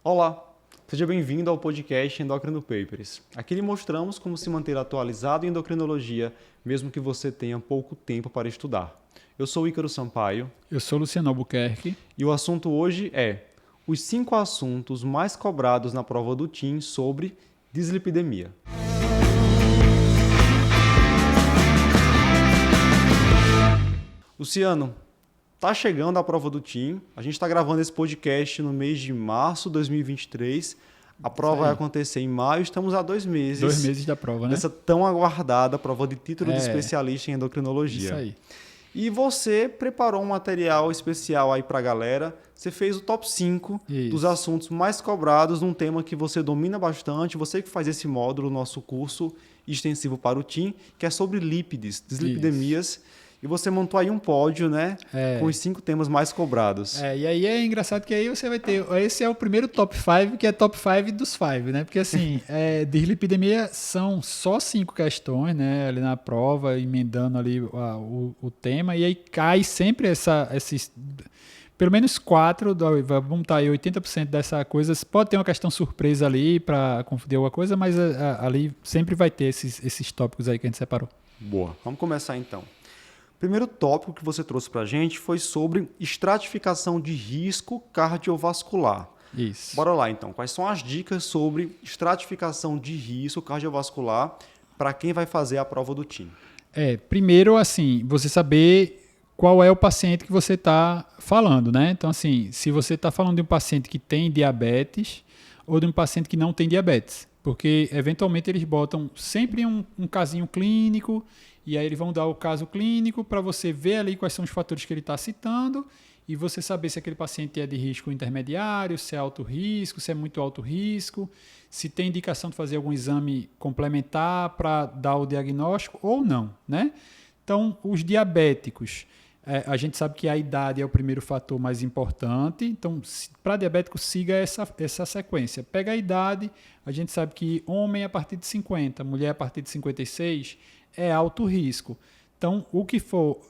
Olá, seja bem-vindo ao podcast Endocrino Papers. Aqui lhe mostramos como se manter atualizado em endocrinologia, mesmo que você tenha pouco tempo para estudar. Eu sou Ícaro Sampaio. Eu sou Luciano Albuquerque. E o assunto hoje é os 5 assuntos mais cobrados na prova do TIM sobre dislipidemia. Luciano, tá chegando a prova do TIM. A gente está gravando esse podcast no mês de março de 2023. A prova vai acontecer em maio. Estamos há 2 meses. 2 meses da prova, né? Dessa tão aguardada prova de título de especialista em endocrinologia. Isso aí. E você preparou um material especial aí para a galera. Você fez o top 5 dos assuntos mais cobrados num tema que você domina bastante. Você que faz esse módulo, nosso curso extensivo para o TIM, que é sobre lípides, dislipidemias. E você montou aí um pódio, né? Com os 5 temas mais cobrados. E aí é engraçado que aí você vai ter... Esse é o primeiro top 5, que é top 5 dos 5, né? Porque assim, dislipidemia são só 5 questões, né? Ali na prova, emendando ali o tema. E aí cai sempre esses... Pelo menos 4, vamos estar aí 80% dessa coisa. Pode ter uma questão surpresa ali para confundir alguma coisa, mas ali sempre vai ter esses tópicos aí que a gente separou. Boa. Vamos começar então. O primeiro tópico que você trouxe para a gente foi sobre estratificação de risco cardiovascular. Isso. Bora lá, então. Quais são as dicas sobre estratificação de risco cardiovascular para quem vai fazer a prova do TIM? Primeiro, assim, você saber qual é o paciente que você está falando, né? Então, assim, se você está falando de um paciente que tem diabetes ou de um paciente que não tem diabetes, porque, eventualmente, eles botam sempre um casinho clínico. E aí eles vão dar o caso clínico para você ver ali quais são os fatores que ele está citando e você saber se aquele paciente é de risco intermediário, se é alto risco, se é muito alto risco, se tem indicação de fazer algum exame complementar para dar o diagnóstico ou não, né? Então, os diabéticos, a gente sabe que a idade é o primeiro fator mais importante. Então, para diabético, siga essa sequência. Pega a idade, a gente sabe que homem a partir de 50, mulher a partir de 56... é alto risco. Então, o que for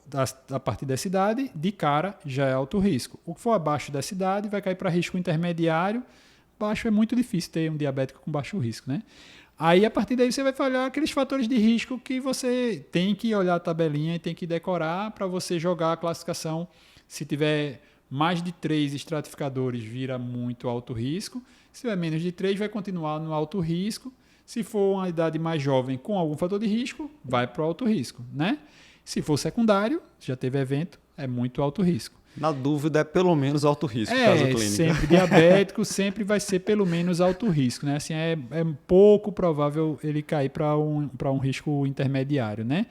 a partir dessa idade, de cara, já é alto risco. O que for abaixo dessa idade vai cair para risco intermediário. Baixo é muito difícil ter um diabético com baixo risco, né? Aí, a partir daí, você vai olhar aqueles fatores de risco que você tem que olhar a tabelinha e tem que decorar para você jogar a classificação. Se tiver mais de 3 estratificadores, vira muito alto risco. Se tiver menos de 3, vai continuar no alto risco. Se for uma idade mais jovem com algum fator de risco, vai para o alto risco, né? Se for secundário, já teve evento, é muito alto risco. Na dúvida, é pelo menos alto risco, caso clínico. Sempre diabético, sempre vai ser pelo menos alto risco, né? Assim, é pouco provável ele cair para um risco intermediário, né?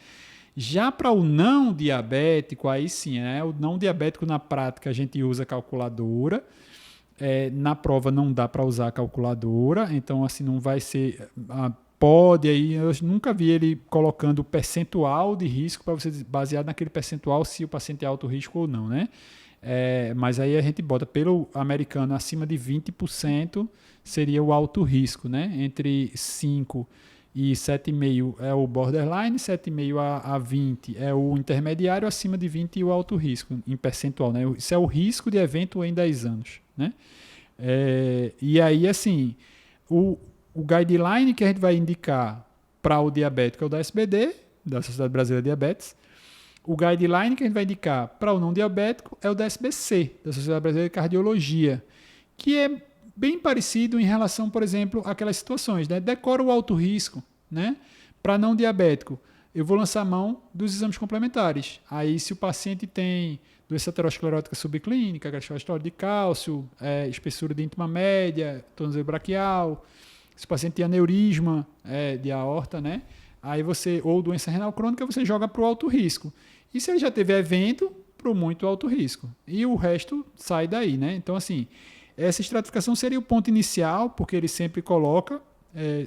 Já para o não diabético, aí sim, né? O não diabético na prática a gente usa calculadora. Na prova não dá para usar a calculadora, então assim não vai ser... Pode aí, eu nunca vi ele colocando o percentual de risco para você basear naquele percentual se o paciente é alto risco ou não, né? Mas aí a gente bota pelo americano acima de 20% seria o alto risco, né? Entre 5 e 7,5 é o borderline, 7,5 a 20 é o intermediário, acima de 20 o alto risco em percentual, né? Isso é o risco de evento em 10 anos, né? E aí, assim, o guideline que a gente vai indicar para o diabético é o da SBD, da Sociedade Brasileira de Diabetes. O guideline que a gente vai indicar para o não diabético é o da SBC, da Sociedade Brasileira de Cardiologia, que é bem parecido em relação, por exemplo, àquelas situações, né? Decora o alto risco, né? Para não diabético, eu vou lançar a mão dos exames complementares. Aí, se o paciente tem doença aterosclerótica subclínica, colesterol de cálcio, espessura de íntima média, tornozelo braquial, se o paciente tem aneurisma de aorta, né? Aí ou doença renal crônica, você joga para o alto risco. E se ele já teve evento, para o muito alto risco. E o resto sai daí, né? Então, assim, essa estratificação seria o ponto inicial, porque ele sempre coloca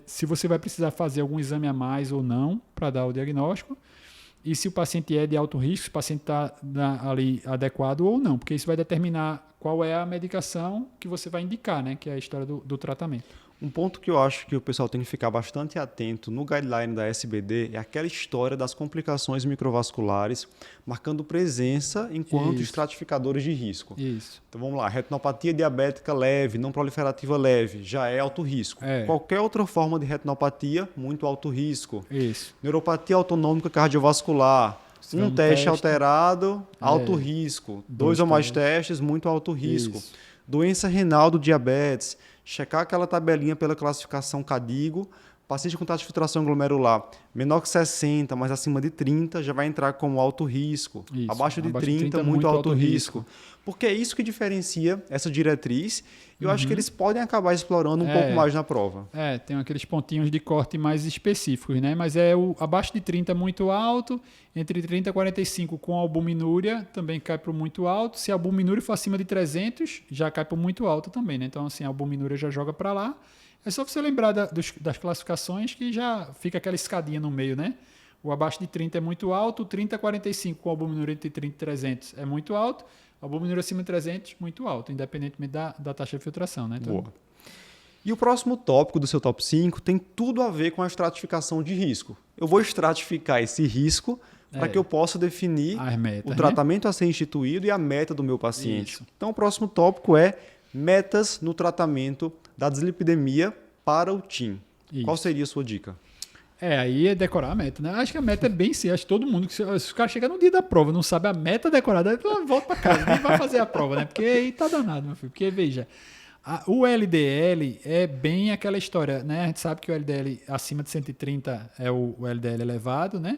se você vai precisar fazer algum exame a mais ou não para dar o diagnóstico, e se o paciente é de alto risco, se o paciente está ali adequado ou não, porque isso vai determinar qual é a medicação que você vai indicar, né? Que é a história do tratamento. Um ponto que eu acho que o pessoal tem que ficar bastante atento no guideline da SBD é aquela história das complicações microvasculares, marcando presença enquanto estratificadores de risco. Isso. Então vamos lá, retinopatia diabética leve, não proliferativa leve, já é alto risco. Qualquer outra forma de retinopatia, muito alto risco. Isso. Neuropatia autonômica cardiovascular, um teste alterado, alto risco. 2 ou mais testes, muito alto risco. Isso. Doença renal do diabetes, checar aquela tabelinha pela classificação CADIGO, paciente com taxa de filtração glomerular menor que 60, mas acima de 30, já vai entrar como alto risco. Isso. Abaixo de 30, muito alto risco. Porque é isso que diferencia essa diretriz. E eu acho que eles podem acabar explorando um pouco mais na prova. Tem aqueles pontinhos de corte mais específicos, né? Mas abaixo de 30 muito alto, entre 30 e 45 com albuminúria também cai para o muito alto. Se a albuminúria for acima de 300, já cai para o muito alto também, né? Então, assim, a albuminúria já joga para lá. É só você lembrar das classificações que já fica aquela escadinha no meio, né? O abaixo de 30 é muito alto, 30 a 45 com albuminúria entre 30 e 300 é muito alto, albuminúria acima de 300 muito alto, independentemente da taxa de filtração, né? Então, boa. E o próximo tópico do seu top 5 tem tudo a ver com a estratificação de risco. Eu vou estratificar esse risco para que eu possa definir o tratamento a ser instituído e a meta do meu paciente. Isso. Então, o próximo tópico é metas no tratamento da dislipidemia para o TIM. Isso. Qual seria a sua dica? Aí é decorar a meta, né? Acho que a meta é bem simples. Acho que todo mundo, se o cara chegar no dia da prova, não sabe a meta decorada, volta para casa, nem vai fazer a prova, né? Porque aí tá danado, meu filho. Porque, veja, o LDL é bem aquela história, né? A gente sabe que o LDL acima de 130 é o LDL elevado, né?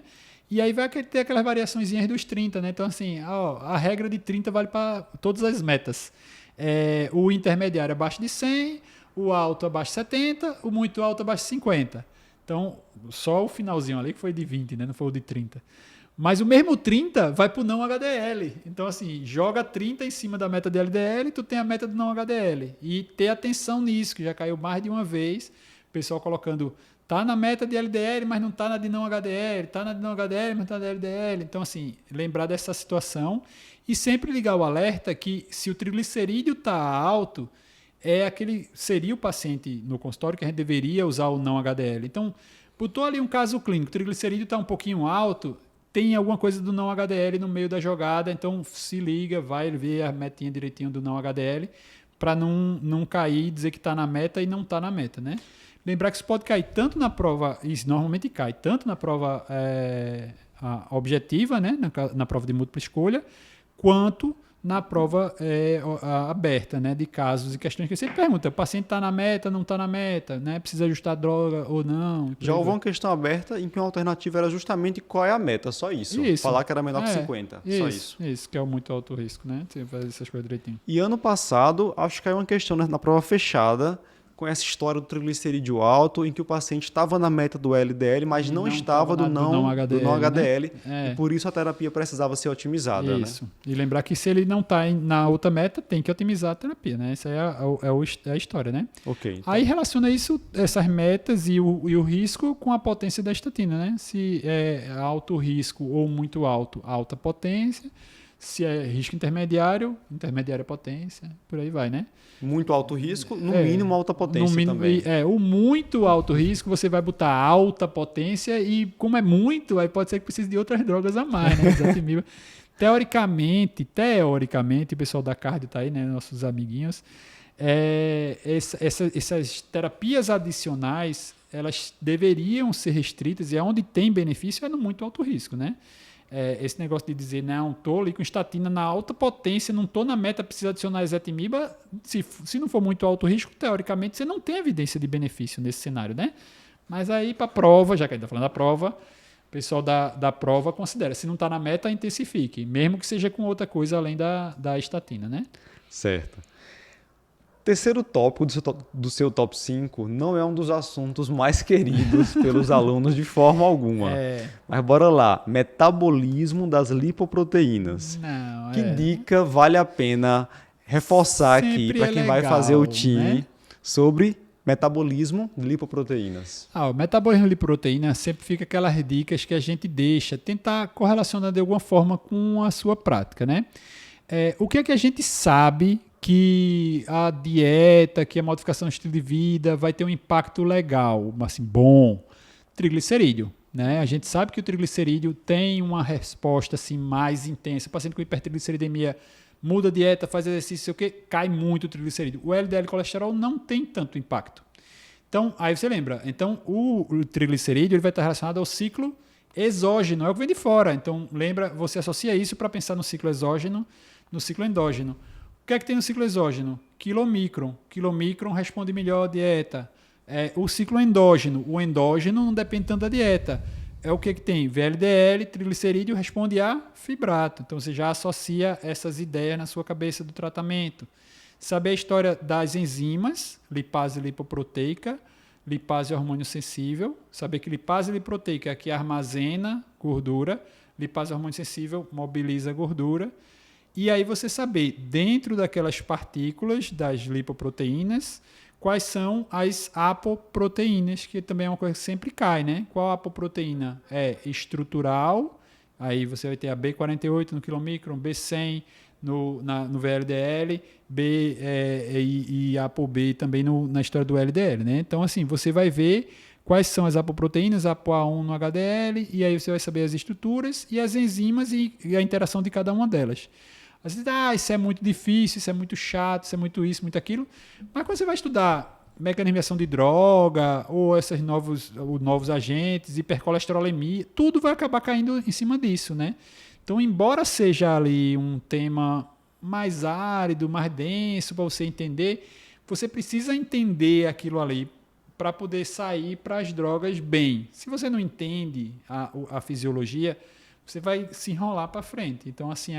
E aí vai ter aquelas variaçõezinhas dos 30, né? Então, assim, a regra de 30 vale para todas as metas. O intermediário abaixo de 100, o alto abaixo de 70, o muito alto abaixo de 50. Então, só o finalzinho ali que foi de 20, né? Não foi o de 30. Mas o mesmo 30 vai para o não HDL. Então, assim, joga 30 em cima da meta de LDL, tu tem a meta do não HDL. E ter atenção nisso, que já caiu mais de uma vez. O pessoal colocando, tá na meta de LDL, mas não tá na de não HDL. Tá na de não HDL, mas não tá na de LDL. Então, assim, lembrar dessa situação. E sempre ligar o alerta que se o triglicerídeo tá alto, seria o paciente no consultório que a gente deveria usar o não HDL. Então, botou ali um caso clínico, o triglicerídeo está um pouquinho alto, tem alguma coisa do não HDL no meio da jogada, então se liga, vai ver a metinha direitinho do não HDL, para não cair e dizer que está na meta e não está na meta, né? Lembrar que isso pode cair tanto na prova, isso normalmente cai, tanto na prova objetiva, né? Na prova de múltipla escolha, quanto na prova aberta, né, de casos e questões que você pergunta, o paciente está na meta, não está na meta, né, precisa ajustar a droga ou não. Já houve uma questão aberta em que uma alternativa era justamente qual é a meta, só isso. Falar que era menor que 50, só isso. Isso, que é o muito alto risco, né, você faz essas coisas direitinho. E ano passado, acho que caiu uma questão na prova fechada, com essa história do triglicerídeo alto, em que o paciente estava na meta do LDL, mas não estava do não HDL, né? E por isso a terapia precisava ser otimizada. Isso. Né? E lembrar que se ele não está na outra meta, tem que otimizar a terapia, né? Essa é a história, né? Ok. Então. Aí relaciona isso, essas metas e o risco com a potência da estatina, né? Se é alto risco ou muito alto, alta potência. Se é risco intermediária potência, por aí vai, né? Muito alto risco, no mínimo alta potência também. O muito alto risco você vai botar alta potência e como é muito, aí pode ser que precise de outras drogas a mais, né? Teoricamente, o pessoal da cardio tá aí, né? Nossos amiguinhos, essas terapias adicionais, elas deveriam ser restritas e onde tem benefício é no muito alto risco, né? Esse negócio de dizer, não, estou ali com estatina na alta potência, não estou na meta, precisa adicionar ezetimiba, se não for muito alto risco, teoricamente você não tem evidência de benefício nesse cenário, né? Mas aí para a prova, já que a gente está falando da prova, o pessoal da prova considera, se não está na meta, intensifique, mesmo que seja com outra coisa além da estatina, né? Certo. Terceiro tópico do seu top 5 não é um dos assuntos mais queridos pelos alunos de forma alguma. Mas bora lá. Metabolismo das lipoproteínas. Que dica vale a pena reforçar sempre aqui para quem vai fazer o TIM, né? Sobre metabolismo de lipoproteínas. O metabolismo de lipoproteína sempre fica aquelas dicas que a gente deixa, tentar correlacionar de alguma forma com a sua prática, né? O que é que a gente sabe que a dieta, que a modificação do estilo de vida vai ter um impacto legal, assim, bom. Triglicerídeo, né? A gente sabe que o triglicerídeo tem uma resposta assim, mais intensa. O paciente com hipertrigliceridemia muda a dieta, faz exercício, sei o quê, cai muito o triglicerídeo. O LDL colesterol não tem tanto impacto. Então, aí você lembra, então o triglicerídeo ele vai estar relacionado ao ciclo exógeno, é o que vem de fora. Então, lembra, você associa isso para pensar no ciclo exógeno, no ciclo endógeno. O que é que tem no ciclo exógeno? Quilomicron. Quilomicron responde melhor à dieta. O ciclo endógeno. O endógeno não depende tanto da dieta. É o que tem? VLDL, triglicerídeo, responde a fibrato. Então, você já associa essas ideias na sua cabeça do tratamento. Saber a história das enzimas, lipase lipoproteica, lipase hormônio sensível. Saber que lipase lipoproteica é a que armazena gordura, lipase hormônio sensível mobiliza gordura. E aí você saber, dentro daquelas partículas das lipoproteínas, quais são as apoproteínas, que também é uma coisa que sempre cai, né? Qual apoproteína é estrutural? Aí você vai ter a B48 no quilomicron, B100 no VLDL, e a ApoB também na história do LDL, né? Então, assim, você vai ver quais são as apoproteínas, ApoA1 no HDL, e aí você vai saber as estruturas e as enzimas e a interação de cada uma delas. Às vezes, isso é muito difícil, isso é muito chato, isso é muito isso, muito aquilo. Mas quando você vai estudar mecanismo de ação de droga, ou esses novos agentes, hipercolesterolemia, tudo vai acabar caindo em cima disso, né? Então, embora seja ali um tema mais árido, mais denso para você entender, você precisa entender aquilo ali para poder sair para as drogas bem. Se você não entende a fisiologia, você vai se enrolar para frente. Então, assim,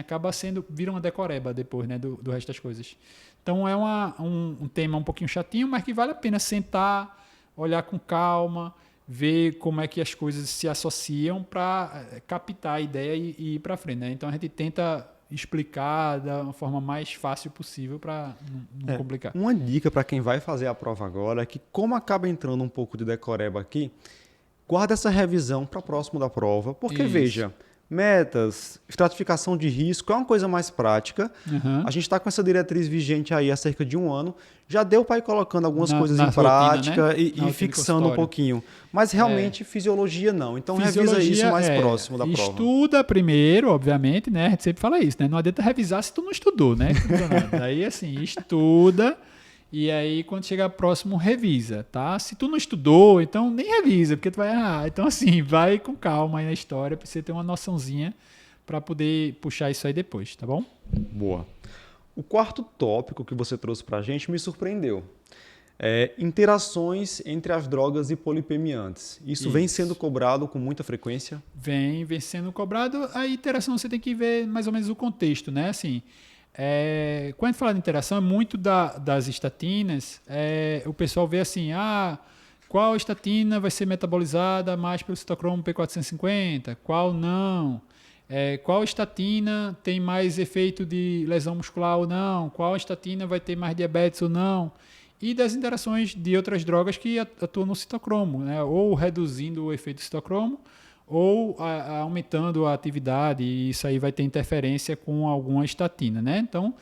vira uma decoreba depois, né, do resto das coisas. Então, é um tema um pouquinho chatinho, mas que vale a pena sentar, olhar com calma, ver como é que as coisas se associam para captar a ideia e ir para frente, né? Então, a gente tenta explicar da forma mais fácil possível para não complicar. Uma dica para quem vai fazer a prova agora é que, como acaba entrando um pouco de decoreba aqui, guarda essa revisão para próximo da prova, porque, veja, metas, estratificação de risco é uma coisa mais prática. Uhum. A gente está com essa diretriz vigente aí há cerca de 1 ano. Já deu para ir colocando algumas coisas em prática, rotina, né? e fixando um pouquinho. Mas realmente fisiologia não. Então revisa isso mais próximo da prova. Estuda primeiro, obviamente, né? A gente sempre fala isso, né? Não adianta revisar se tu não estudou, né? Daí assim, estuda. E aí, quando chegar próximo, revisa, tá? Se tu não estudou, então nem revisa, porque tu vai errar. Então, assim, vai com calma aí na história, pra você ter uma noçãozinha para poder puxar isso aí depois, tá bom? Boa. O quarto tópico que você trouxe pra gente me surpreendeu. Interações entre as drogas e polipemiantes. Isso vem sendo cobrado com muita frequência? Vem sendo cobrado. A interação você tem que ver mais ou menos o contexto, né? Assim, quando a gente fala de interação, é muito das estatinas. O pessoal vê assim, qual estatina vai ser metabolizada mais pelo citocromo P450, qual não? Qual estatina tem mais efeito de lesão muscular ou não? Qual estatina vai ter mais diabetes ou não? E das interações de outras drogas que atuam no citocromo, né? Ou reduzindo o efeito do citocromo, ou aumentando a atividade, e isso aí vai ter interferência com alguma estatina, né? Então,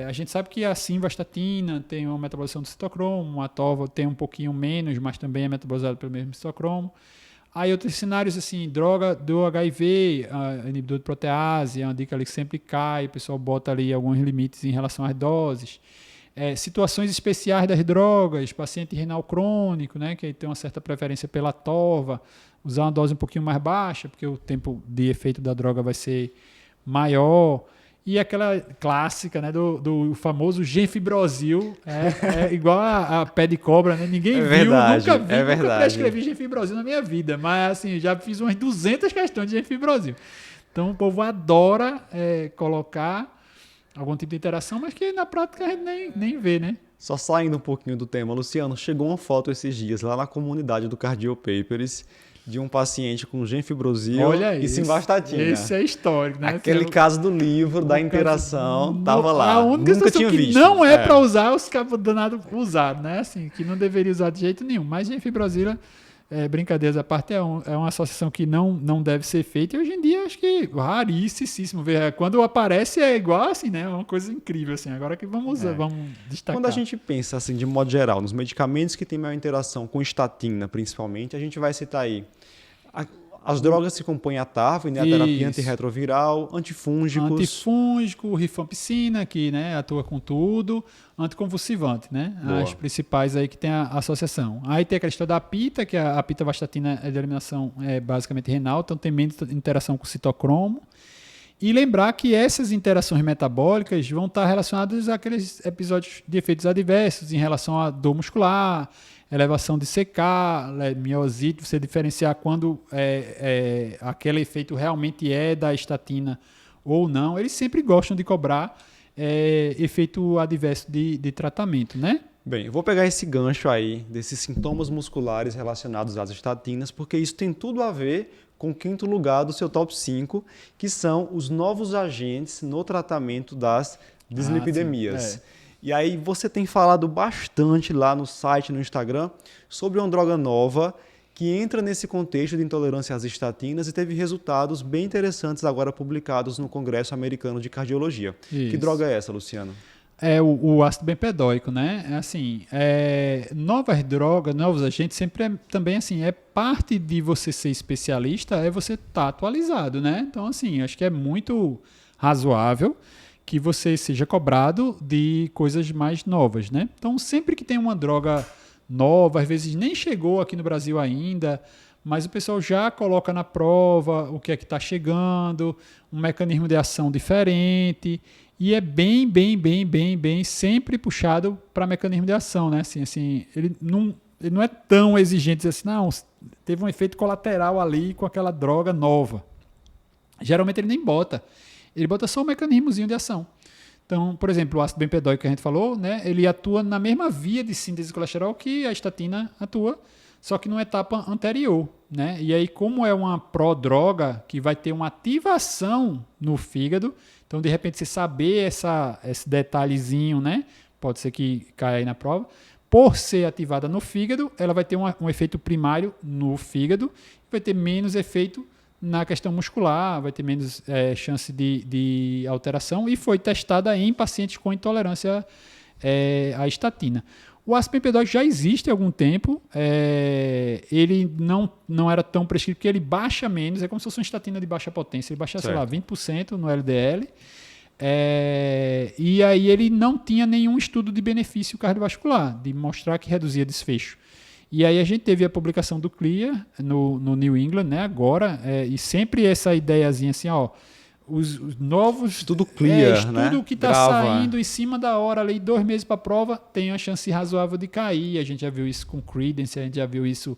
a gente sabe que a simvastatina tem uma metabolização do citocromo, a tova tem um pouquinho menos, mas também é metabolizada pelo mesmo citocromo. Aí outros cenários, assim, droga do HIV, inibidor de protease, é uma dica ali que sempre cai, o pessoal bota ali alguns limites em relação às doses. Situações especiais das drogas, paciente renal crônico, né, que tem uma certa preferência pela tova, usar uma dose um pouquinho mais baixa, porque o tempo de efeito da droga vai ser maior. E aquela clássica, né, do famoso Genfibrosil, igual a pé de cobra, né? Ninguém viu, nunca prescrevi Genfibrosil na minha vida, mas assim, já fiz umas 200 questões de Genfibrosil. Então o povo adora colocar algum tipo de interação, mas que na prática a gente nem vê, né? Só saindo um pouquinho do tema, Luciano, chegou uma foto esses dias lá na comunidade do Cardio Papers de um paciente com genfibrosil e simvastatina. Esse é histórico, né? Aquele caso do livro, da interação, estava lá. A única situação que não é para usar, os cabos danados usaram, né? Assim, que não deveria usar de jeito nenhum. Mas genfibrosil brincadeiras à parte, é uma associação que não deve ser feita. E hoje em dia, acho que raríssimo ver. Quando aparece, é igual assim, né? É uma coisa incrível, assim. Agora que vamos destacar. Quando a gente pensa, assim, de modo geral, nos medicamentos que têm maior interação com estatina, principalmente, a gente vai citar aí as drogas que compõem a TARV, né? A terapia antirretroviral, antifúngicos. Antifúngico, rifampicina, que, né, atua com tudo, anticonvulsivante, né? Boa. As principais aí que tem a associação. Aí tem a questão da apita, que a pitavastatina é de eliminação basicamente renal, então tem menos interação com o citocromo. E lembrar que essas interações metabólicas vão estar relacionadas àqueles episódios de efeitos adversos em relação à dor muscular, elevação de CK, miosite, você diferenciar quando aquele efeito realmente é da estatina ou não. Eles sempre gostam de cobrar efeito adverso de tratamento, né? Bem, eu vou pegar esse gancho aí desses sintomas musculares relacionados às estatinas, porque isso tem tudo a ver com o quinto lugar do seu top 5, que são os novos agentes no tratamento das dislipidemias. E aí você tem falado bastante lá no site, no Instagram, sobre uma droga nova que entra nesse contexto de intolerância às estatinas e teve resultados bem interessantes agora publicados no Congresso Americano de Cardiologia. Isso. Que droga é essa, Luciano? É o ácido bempedóico, né? Novas drogas, novos agentes, sempre também assim, parte de você ser especialista, você estar atualizado, né? Então, assim, acho que é muito razoável que você seja cobrado de coisas mais novas, né? Então, sempre que tem uma droga nova, às vezes nem chegou aqui no Brasil ainda, mas o pessoal já coloca na prova o que é que está chegando, um mecanismo de ação diferente, e é bem sempre puxado para mecanismo de ação, né? Ele não é tão exigente assim, não, teve um efeito colateral ali com aquela droga nova. Geralmente ele nem bota. Ele bota só o mecanismozinho de ação. Então, por exemplo, o ácido bempedóico que a gente falou, né, ele atua na mesma via de síntese de colesterol que a estatina atua, só que numa etapa anterior, né? E aí, como é uma prodroga que vai ter uma ativação no fígado, então, de repente, você saber esse detalhezinho, né? Pode ser que caia aí na prova. Por ser ativada no fígado, ela vai ter um efeito primário no fígado, vai ter menos efeito na questão muscular, vai ter menos chance de alteração, e foi testada em pacientes com intolerância à estatina. O ácido bempedóico já existe há algum tempo, ele não era tão prescrito, porque ele baixa menos, é como se fosse uma estatina de baixa potência, ele baixa, sei lá, 20% no LDL, e aí ele não tinha nenhum estudo de benefício cardiovascular, de mostrar que reduzia desfecho. E aí a gente teve a publicação do CLEAR no New England, né, agora, e sempre essa ideiazinha assim, ó, os novos... Estudo CLEAR, estudo que está saindo em cima da hora, ali, 2 meses para a prova, tem uma chance razoável de cair. A gente já viu isso com Credence, a gente já viu isso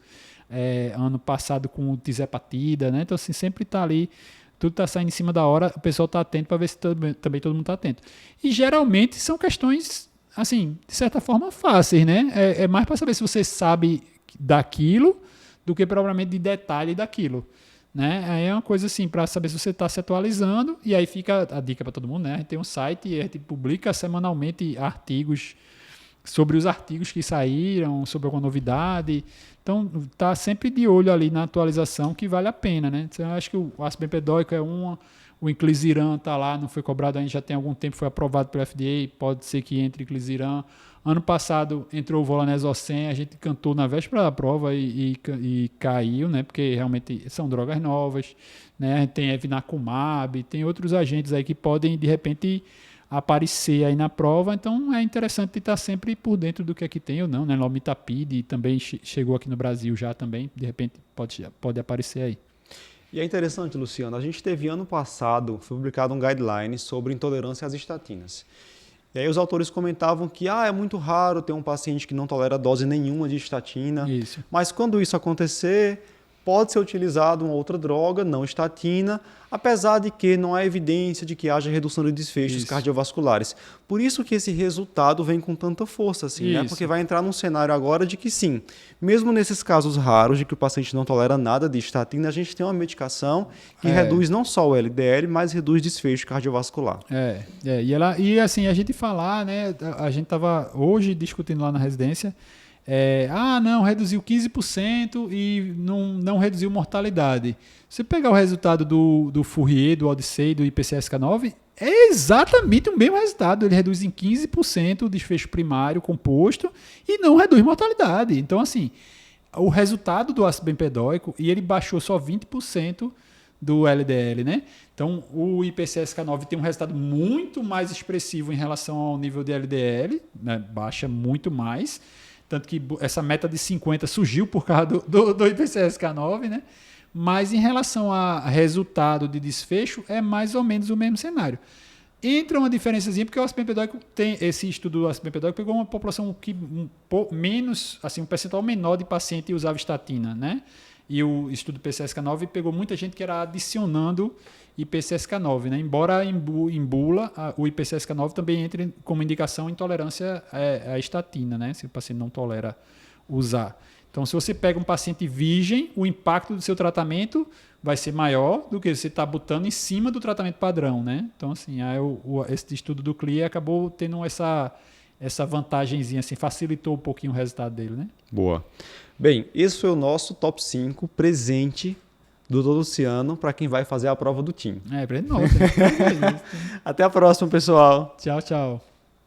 ano passado com o Tizepatida, né? Então, assim, sempre está ali, tudo está saindo em cima da hora, o pessoal está atento para ver se também todo mundo está atento. E geralmente são questões, assim, de certa forma fáceis, né? É mais para saber se você sabe daquilo do que provavelmente de detalhe daquilo. Né? Aí é uma coisa assim, para saber se você está se atualizando, e aí fica a dica para todo mundo, né? A gente tem um site e a gente publica semanalmente artigos sobre os artigos que saíram, sobre alguma novidade. Então, tá sempre de olho ali na atualização, que vale a pena, né? Então, eu acho que o ácido bempedóico é o inclisiran está lá, não foi cobrado ainda, já tem algum tempo, foi aprovado pelo FDA, pode ser que entre inclisiran. Ano passado entrou o volanesorsen, a gente cantou na véspera da prova e caiu, né? Porque realmente são drogas novas, né? A gente tem evinacumab, tem outros agentes aí que podem, de repente, aparecer aí na prova. Então, é interessante estar sempre por dentro do que é que tem ou não, né? Lomitapid também chegou aqui no Brasil já também, de repente pode aparecer aí. E é interessante, Luciano, a gente teve ano passado, foi publicado um guideline sobre intolerância às estatinas. E aí os autores comentavam que é muito raro ter um paciente que não tolera dose nenhuma de estatina. Isso. Mas quando isso acontecer, pode ser utilizado uma outra droga, não estatina, apesar de que não há evidência de que haja redução de desfechos cardiovasculares. Por isso que esse resultado vem com tanta força, assim, né? Porque vai entrar num cenário agora de que sim, mesmo nesses casos raros de que o paciente não tolera nada de estatina, a gente tem uma medicação que reduz não só o LDL, mas reduz desfecho cardiovascular. E assim, a gente falar, né? A gente estava hoje discutindo lá na residência, não, reduziu 15% e não reduziu mortalidade. Se você pegar o resultado do Fourier, do Odyssey, do IPCSK9, é exatamente o mesmo resultado. Ele reduz em 15% o desfecho primário composto e não reduz mortalidade. Então, assim, o resultado do ácido bempedóico, e ele baixou só 20% do LDL, né? Então, o IPCSK9 tem um resultado muito mais expressivo em relação ao nível de LDL, né? Baixa muito mais. Tanto que essa meta de 50 surgiu por causa do IPCSK9, né? Mas em relação a resultado de desfecho, é mais ou menos o mesmo cenário. Entra uma diferençazinha, porque o ácido bempedóico tem esse estudo do ácido bempedóico pegou uma população que menos, assim, um percentual menor de paciente usava estatina, né? E o estudo do IPCSK9 pegou muita gente que era adicionando IPCSK9, né? Embora em bula o IPCSK9 também entre como indicação intolerância à estatina, né? Se o paciente não tolera usar. Então, se você pega um paciente virgem, o impacto do seu tratamento vai ser maior do que você está botando em cima do tratamento padrão, né? Então, assim, esse estudo do CLIA acabou tendo essa vantagenzinha, assim, facilitou um pouquinho o resultado dele, né? Boa. Bem, esse foi o nosso top 5 presente do Dr. Luciano para quem vai fazer a prova do TIM. Presente novo. Até a próxima, pessoal. Tchau, tchau.